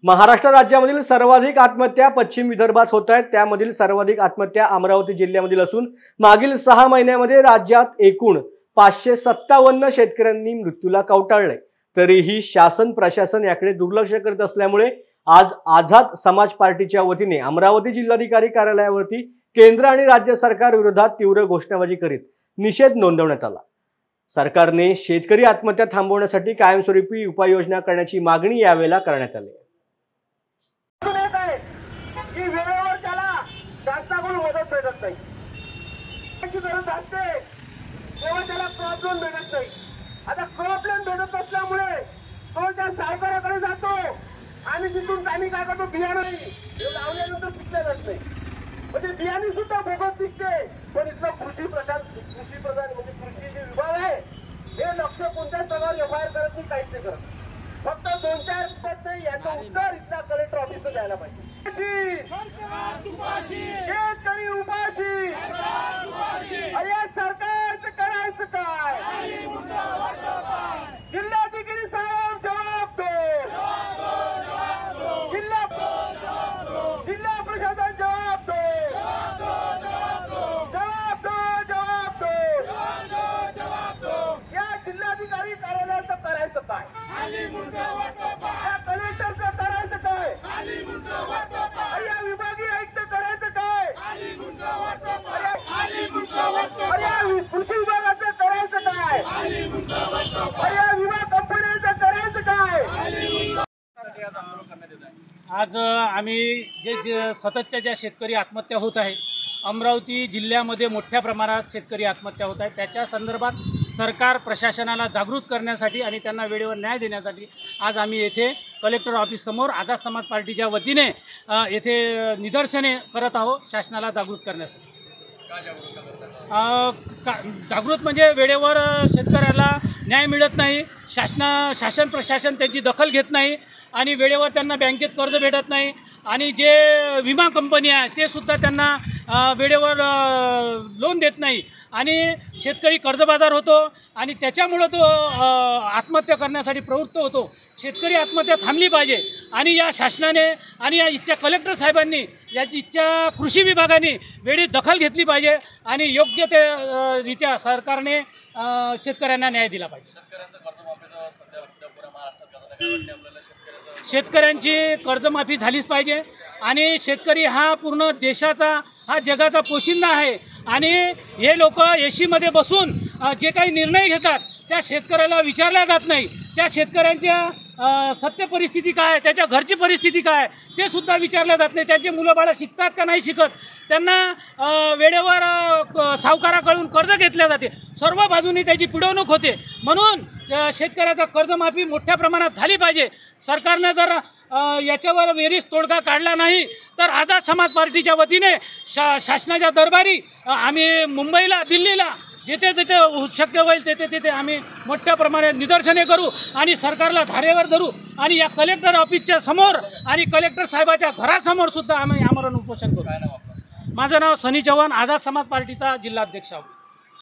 महाराष्ट्र राज्यामधील सर्वाधिक आत्महत्या पश्चिम विदर्भात होत आहेत। त्यामधील सर्वाधिक आत्महत्या अमरावती जिल्ह्यामधील असून मागील 6 महिन्यांमध्ये राज्यात एकूण 557 शेतकऱ्यांनी मृत्यूला कवटाळले। तरीही शासन प्रशासन याकडे दुर्लक्ष करत असल्यामुळे आज आझाद समाज पार्टीच्या वतीने अमरावती जिल्हाधिकारी कार्यालयावरती केंद्र आणि राज्य सरकार विरोधात तीव्र घोषणाबाजी करीत निषेध नोंदवण्यात आला। सरकारने शेतकरी आत्महत्या थांबवण्यासाठी कायमस्वरूपी उपाययोजना करण्याची मागणी यावेळेला करण्यात आली। की वेळेवर त्याला शासनाकडून मदत भेटत नाही, त्याची गरज असते तेव्हा त्याला क्रॉप लोन भेटत नाही। आता क्रॉप लोन भेटत नसल्यामुळे तो त्या सावकाराकडे जातो आणि तिथून त्यांनी काय करतो, बियाणं लावल्यानंतर पिकलं जात नाही, म्हणजे बियाणे सुद्धा बोगस पिकते। पण इथलं कृषी प्रधान म्हणजे कृषी जे विभाग आहे हे लक्ष कोणत्याच प्रकारे एफआयआर करत नाही, काहीच नाही करत। फक्त 2-4 पद नाही, याचं उत्तर इथल्या कलेक्टर ऑफिसला द्यायला पाहिजे। शेतकरी उपाशी, अरे सरकारचं करायचं काय? जिल्हाधिकारी साहेब जवाब दो, जिल्हा प्रशासन जवाब दो, जवाब दो। या जिल्हाधिकारी कार्यालयाचं करायचं काय? या कलेक्टरचं करायचं काय? या विभागीय आयुक्त करायचं काय? कृषी विभागाचं करायचं काय? या विमा कंपन्यांचं करायचं काय? आज आम्ही जे सततच्या ज्या शेतकरी आत्महत्या होत आहे, अमरावती जिल्ह्यामध्ये मोठ्या प्रमाणात शेतकरी आत्महत्या होत आहेत, त्याच्या संदर्भात सरकार प्रशासनाला जागृत करण्यासाठी आणि त्यांना वेळेवर न्याय देण्यासाठी आज आम्ही येथे कलेक्टर ऑफिस समोर आझाद समाज पार्टीच्या वतीने येथे निदर्शने करत आहोत शासनाला जागृत करण्यासाठी। जागृत म्हणजे वेळेवर शेतकऱ्याला न्याय मिळत नाही, शासन प्रशासन त्यांची दखल घेत नाही आणि वेळेवर त्यांना बँकेत कर्ज भेटत नाही आणि जे विमा कंपनी आहे ते सुद्धा त्यांना वेळेवर लोन देत नाही आणि शेतकरी कर्जबाजार होतो आणि त्याच्यामुळं तो आत्महत्या करण्यासाठी प्रवृत्त होतो। शेतकरी आत्महत्या थांबली पाहिजे आणि या शासनाने आणि या इच्छा कलेक्टर साहेबांनी याची इच्छा कृषी विभागाने वेळी दखल घेतली पाहिजे आणि योग्य ते रीत्या सरकारने शेतकऱ्यांना न्याय दिला पाहिजे। शेतकऱ्यांची कर्जमाफी झालीच पाहिजे आणि शेतकरी हा पूर्ण देशाचा, हा जगाचा पोशिंदा आहे आणि हे लोक एसीमध्ये बसून जे काही निर्णय घेतात त्या शेतकऱ्याला विचारल्या जात नाही। त्या शेतकऱ्यांच्या सत्य परिस्थिती काय, त्याच्या घरची परिस्थिती काय ते सुद्धा विचारल्या जात नाही। त्यांचे मुलं बाळं शिकतात का नाही शिकत, त्यांना वेळेवर सावकाराकडून कर्ज घेतले जाते, सर्व बाजूंनी त्याची पिळवणूक होते। म्हणून शेतकऱ्याचा कर्जमाफी मोठ्या प्रमाणात झाली पाहिजे। सरकारनं जर याच्यावर वेरीस तोडगा काढला नाही तर आझाद समाज पार्टीच्या वतीने शासनाच्या दरबारी आम्ही मुंबईला, दिल्लीला जिथे जिथे शक्य होईल तिथे आम्ही मोठ्या प्रमाणात निदर्शने करू आणि सरकारला धारेवर धरू आणि या कलेक्टर ऑफिसच्या समोर आणि कलेक्टर साहेबाच्या घरासमोर सुद्धा आम्ही आमरण उपोषण करू। माझं नाव सनी चव्हाण, आझाद समाज पार्टीचा जिल्हाध्यक्ष आहे।